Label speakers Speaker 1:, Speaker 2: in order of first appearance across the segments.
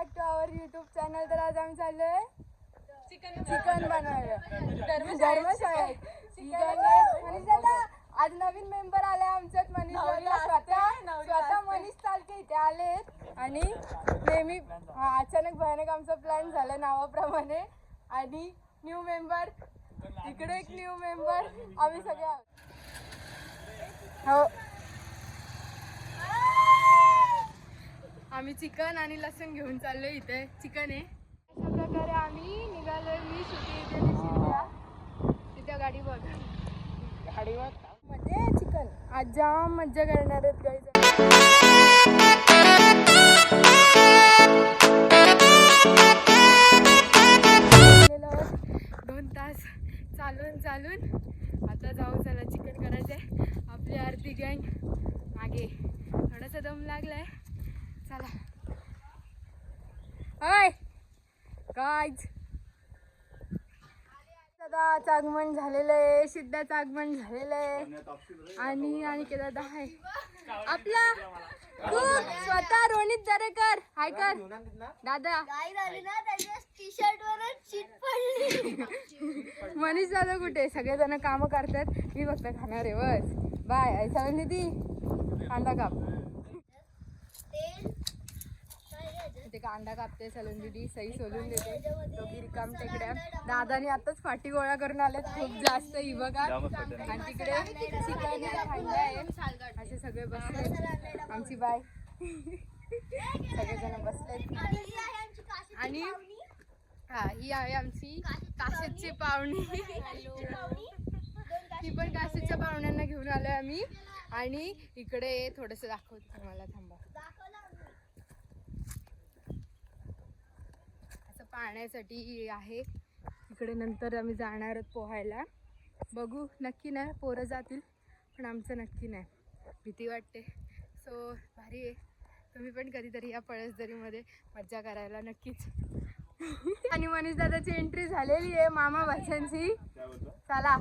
Speaker 1: Back to our YouTube channel. तर आज आम्ही चाललोय चिकन बनवायला धर्मशाळेत. आज नवीन मेंबर आले आमच्यात. मनीष स्वतः मनीष चालके इथे आलेत आणि नेहमी अचानक भयानक आमचा प्लॅन झाला नावाप्रमाणे. आणि न्यू मेंबर इकडे एक न्यू मेंबर आम्ही सगळे हो. आम्ही चिकन आणि लसूण घेऊन चाललोय. इथे चिकन आहे. अशा प्रकारे आम्ही निघालोय. मी सुटी इथे तिथे गाडी बघ गाडीवर म्हणजे चिकन आज जाम मज्जा करणार आहेत गाईज. 2 तास चालून आता जाऊ. चला चिकन करायचंय. आपली आरती गँग मागे थोडासा दम लागलाय. चला हाय गाईज. सदाचं आगमन झालेलं आहे. सिद्धाचं आगमन झालेलं आहे. आणि दादा आहे आपला स्वतः रोनित दरेकर. हाय कर दादा. मनीष दादा कुठे? सगळेजण काम करतात. मी फक्त खाणार आहे बस. बाय. ऐसा निधी कांदा काप. ते कांदा कापते सलून दिदी. सही सोलून देते. तो रिकाम टेकड्या. दादाने आताच फाटी गोळा करून आलेत खूप जास्त. ही बघा. आणि तिकडे चिकन खांदा आहे. असे सगळे बसले. आमची बाय सगळेजण बसले. आणि हा ही आहे आमची काशीची पाहुणी. ती पण काशीच्या पाहुण्यांना घेऊन आलोय आम्ही. आणि इकडे थोडंसं दाखवतो तुम्हाला. थांबा. पाण्यासाठी आहे इकडे. नंतर आम्ही जाणार आहोत पोहायला. बघू. नक्की नाही पोरं जातील पण आमचं नक्की नाही. भीती वाटते. सो भारी आहे. तुम्ही पण कधीतरी या पळसदरीमध्ये मज्जा करायला नक्कीच. आणि मनीष दादाची एंट्री झालेली आहे मामा भाच्यांची. चला.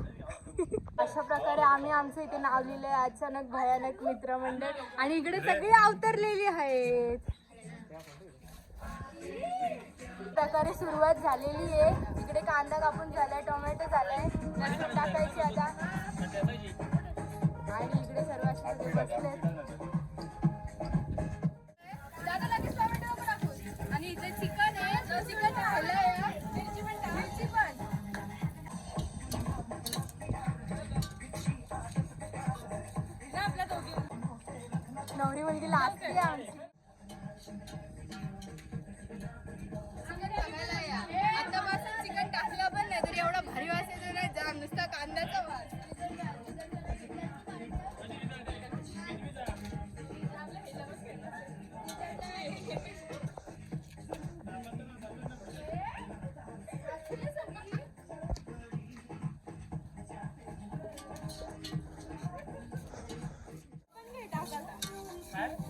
Speaker 1: अशा प्रकारे आम्ही आमचं इथे नाव लिहिलं आहे. अचानक भयानक मित्रमंडळ. आणि इकडे सगळी अवतरलेली आहेत. प्रकारे सुरुवात झालेली आहे. इकडे कांदा कापून झालाय. टोमॅटो झालाय. लसूण टाकायची आता. आणि इकडे सर्व असे बसले. दादा लगेच टोमॅटो नको टाकून. आणि इथे चिकन आहे. चिकन झालंय. मिरची पण टाक. मिरची पण आपल्या दोघी नवरी मुलगी लागते आमची. चिकन टाकलं पण नाही तरी एवढा भारी वास येतो नाही. जाम नुसता कांद्याचा वास.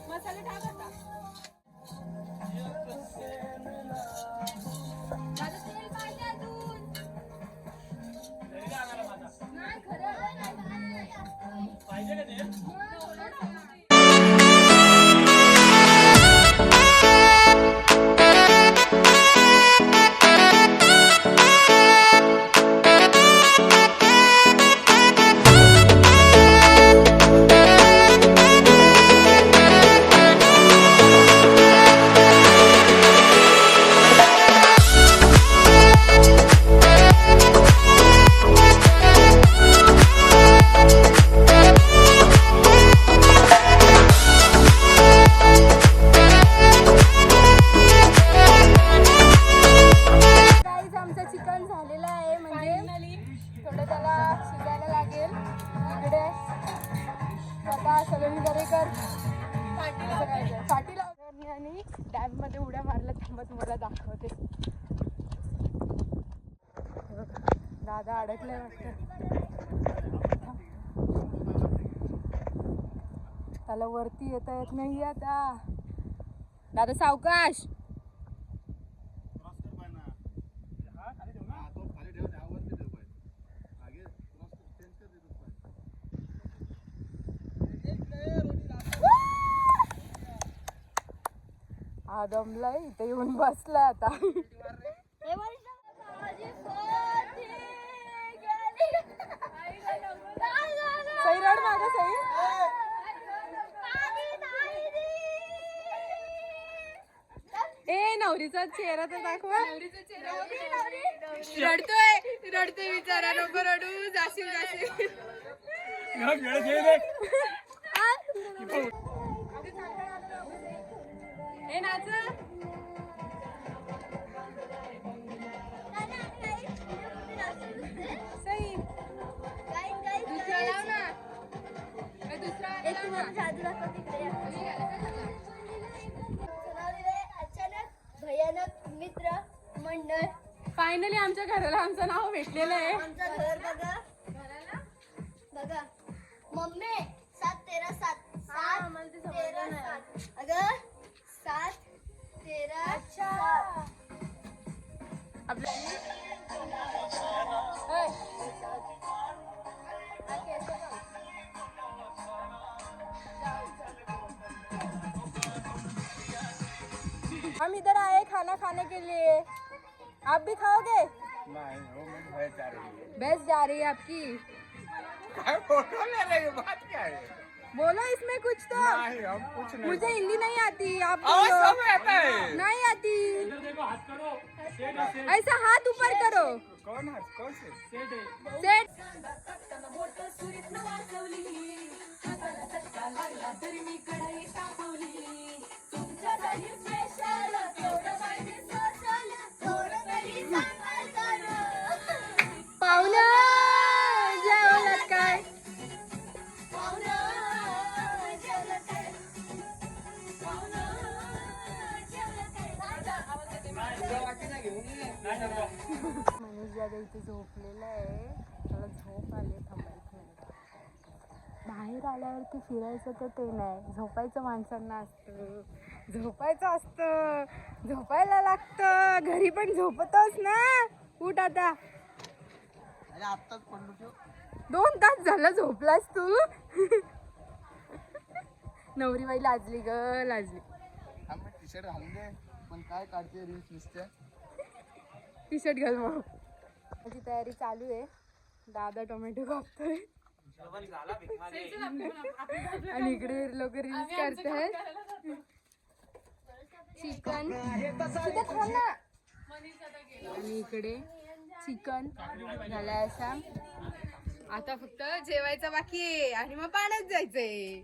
Speaker 1: मसाले टाकता. आणि डॅम मध्ये उड्या मारल्या. थांबा तुम्हाला दाखवते. दादा अडकले वाटतं. त्याला वरती येता येत नाही आता. दादा सावकाश. हा दमलाय इथे येऊन बसलाय आता. सई रड मागं सई. ए नवरीचा चेहरा तर दाखवा. रडतोय विचारा. नको रडू. जाशील. हे नाच. सई दुसरा लाव ना.
Speaker 2: अचानक भयानक मित्र मंडळ.
Speaker 1: फायनली आमच्या घराला आमचं नाव भेटलेलं आहे.
Speaker 2: आमचं घर बघा. मम्मी 7-13-7 7-13-7. अगं 7-13-7.
Speaker 1: हम इधर आए खाना खाने के लिए. आप भी खाओगे?
Speaker 3: नहीं वो मेरी भैंस जा रही है.
Speaker 1: भैंस जा रही है आपकी.
Speaker 3: फोटो ले रही है, बात क्या है?
Speaker 1: बोलो इसमें कुछ तो.
Speaker 3: नहीं हम कुछ नहीं.
Speaker 1: मुझे हिंदी नहीं आती. आप
Speaker 3: आवाज
Speaker 1: बोलो.
Speaker 3: सब आता है.
Speaker 1: नहीं आती. ऐसा हाथ ऊपर करो.
Speaker 3: कौन से?
Speaker 1: सेट. पाहुणा जेवलात काय? मनीष दादा इथे झोपलेला आहे. त्याला झोप आली. थांबायचं नाही. बाहेर आल्यावरती फिरायचं तर ते नाही. झोपायचं माणसांना असतं. झोपायला लागतं. घरी पण झोपतोच ना. उठ आता. 2 तास झालं झोपलास तू. नवरी बाई लाजली ग लाजली.
Speaker 3: टी शर्ट घालून दे. पण काय काढते रील्स नुसत्या.
Speaker 1: टी शर्ट घाल मग. माझी तयारी चालू आहे. दादा टोमॅटो कापतोय आणि इकडे लोक रील्स करतायत. चिकन आणि इकडे चिकन झालाय असा. आता फक्त जेवायचं बाकी आहे आणि मग पाण्यात जायचंय.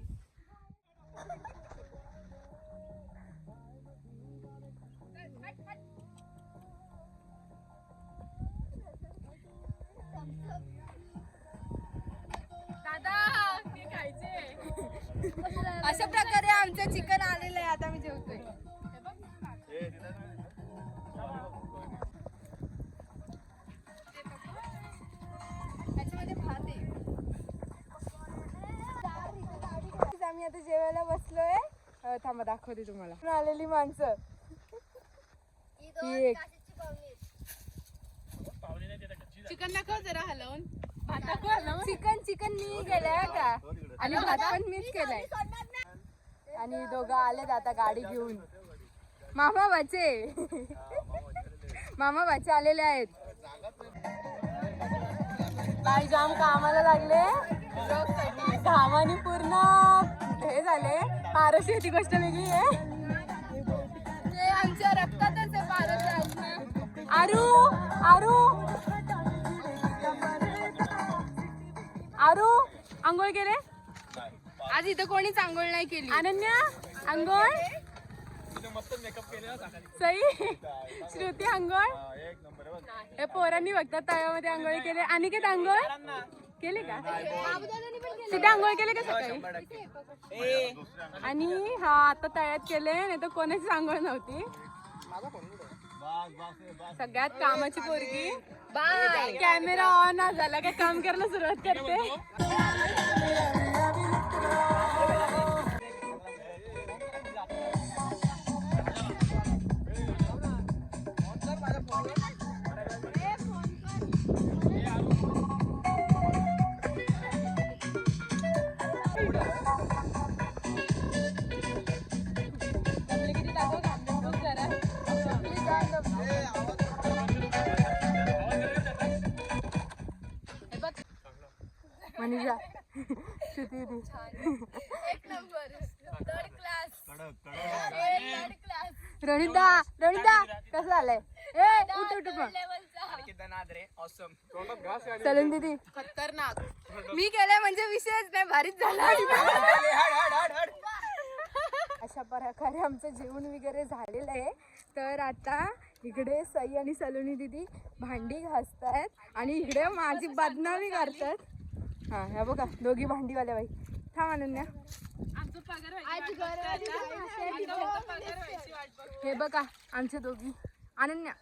Speaker 1: अशा प्रकारे आमचं चिकन आलेलं आहे. आता मी जेवतोय. त्याच्यामध्ये भात आहे. आम्ही आता जेवायला बसलोय. थांबा दाखवते तुम्हाला आलेली माणसं. ही एक चिकन दाखव जरा हलवून. चिकन मी केलंय का आणि भात पण मीच केलाय. आणि दोघं आलेत आता गाडी घेऊन. मामा बाचे आलेले आहेत. बाई जाम कामाला लागले. घामाने पूर्ण हे झाले. पारशी ती गोष्ट वेगळी आहे. ते आमच्या रक्तातच आहे पारशी. आरू आंघोळ केले? आज इथं कोणीच आंघोळ नाही केली. अनन्या आंघोळ. सई श्रुती आंघोळ. हे पोरांनी बघतात तळ्यामध्ये आंघोळ केले. अनिकेत आंघोळ केली का? तिथे आंघोळ केले का सकाळी? आणि हा आता तळ्यात केले. नाही तर कोणाची आंघोळ नव्हती. सगळ्यात कामाची पोरगी. बाय. कॅमेरा ऑन झाला का काम करायला सुरुवात करते. मजा. श्रुती दी
Speaker 2: एक नंबर थर्ड क्लास
Speaker 1: रणिता कसं झालंय? ए उठ उठ मग. चलन दीदी खतरनाक. मी केलंय म्हणजे विषयच नाही, भारीच झाला. अशा प्रकारे आमचं जेवण वगैरे झालेलं आहे. तर आता इकडे सई आणि सलोनी दीदी भांडी घासतायत आणि इकडे माझी बदनामी करतात. हा ह्या बघा दोघी भांडीवाल्या बाई. थांब अनन्या. हे बघा आमच्या दोघी अनन्या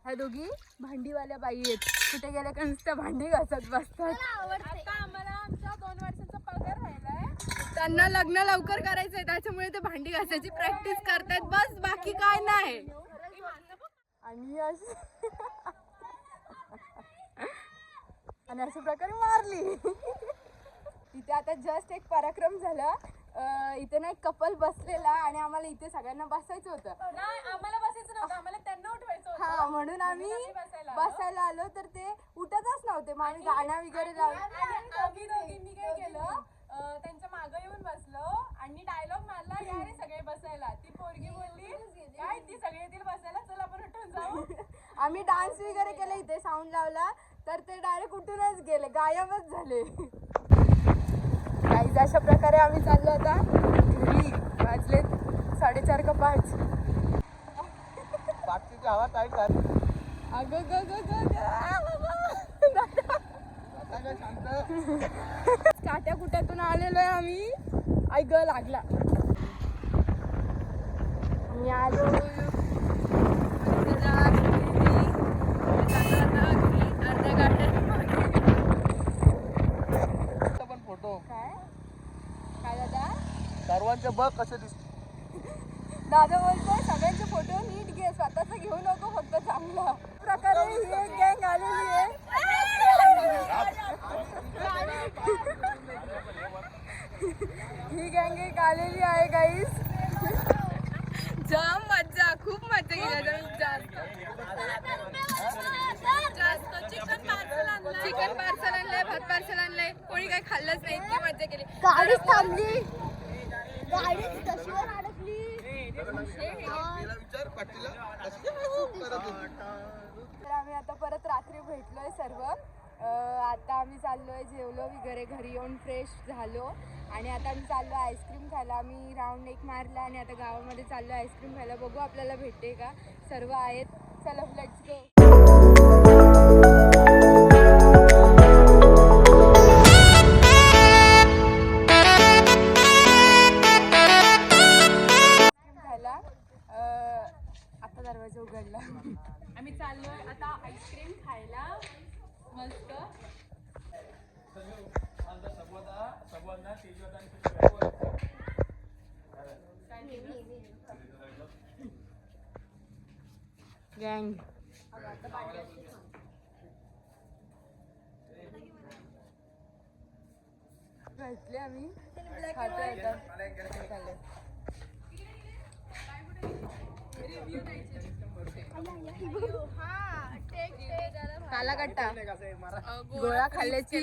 Speaker 1: ह्या दोघी भांडीवाल्या बाई आहेत. कुठे गेल्या का नुसत्या भांडी घासत बसतात. त्यांना लग्न लवकर करायचंय त्याच्यामुळे ते भांडी घासायची प्रॅक्टिस करतायत बस, बाकी काय नाही. आणि अशा प्रकारे मारली. इथे आता जस्ट एक पराक्रम झाला. इथे ना एक कपल बसलेला आणि आम्हाला इथे सगळ्यांना बसायचं होतं.
Speaker 4: आम्हाला बसायचं नव्हतं, आम्हाला त्यांना उठवायचं होतं.
Speaker 1: हा म्हणून आम्ही बसायला आलो तर ते उठतच नव्हते. मग आम्ही गाणं वगैरे लावलं.
Speaker 4: आम्ही दोघींनी काय केलं, त्यांच्या मागं येऊन बसलो आणि डायलॉग मारला, या रे सगळे बसायला. ती पोरगी बोलली काय ती सगळे येतील बसायला, चल आपण उठून जाऊ.
Speaker 1: आम्ही डान्स वगैरे केला इथे साऊंड लावला तर ते डायरेक्ट उठूनच गेले, गायबच झाले. काहीच अशा प्रकारे आम्ही चाललो आता घरी. वाजलेत 4:30 का 5.
Speaker 3: बाटलीची हवा टाईट झाली.
Speaker 1: अगं ग ग ग
Speaker 3: शांत.
Speaker 1: काट्या कुट्यातून आलेलो आहे आम्ही. आई ग लागला. मी आलो
Speaker 3: पण फोटो
Speaker 1: काय काय दादा
Speaker 3: सर्वांचे बघ कसे दिसते.
Speaker 1: दादा बोलतोय सगळ्यांचे फोटो नीट घे, स्वतःच घेऊ नको फक्त चांगला. प्रकारे ही एक गँग आलेली आहे. ही गँग एक आलेली आहे गाईस. जाम मज्जा, खूप मज्जा केली. चिकन पार्सल आणलंय, भात पार्सल आणलंय. कोणी काही खाल्लंच नाही, इतकी मज्जा केली.
Speaker 2: गाडीच थांबली, गाडीच कशीवर अडकली.
Speaker 3: विचार पाटीला
Speaker 1: तर आम्ही आता परत रात्री भेटलोय सर्व. आता आम्ही चाललोय, जेवलो वगैरे, घरी येऊन फ्रेश झालो आणि आता आम्ही चाललो आईस्क्रीम खायला. आम्ही राऊंड एक मारला आणि आता गावामध्ये चाललो आईस्क्रीम खायला. बघू आपल्याला भेटते का. सर्व आहेत, चला लेट्स गो. खायला आता दरवाजा उघडला.
Speaker 4: आम्ही चाललोय आता आईस्क्रीम खायला मस्त.
Speaker 1: गँग भेटले आम्ही खातोय आता. चाललंय. काला कट्टा गोळा खाल्ल्याची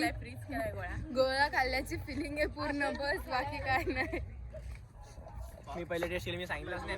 Speaker 1: गोळा खाल्ल्याची फिलिंग आहे पूर्ण, बस बाकी काय नाही.
Speaker 5: मी पहिले टेस्ट केली, मी सांगितलंच नाही.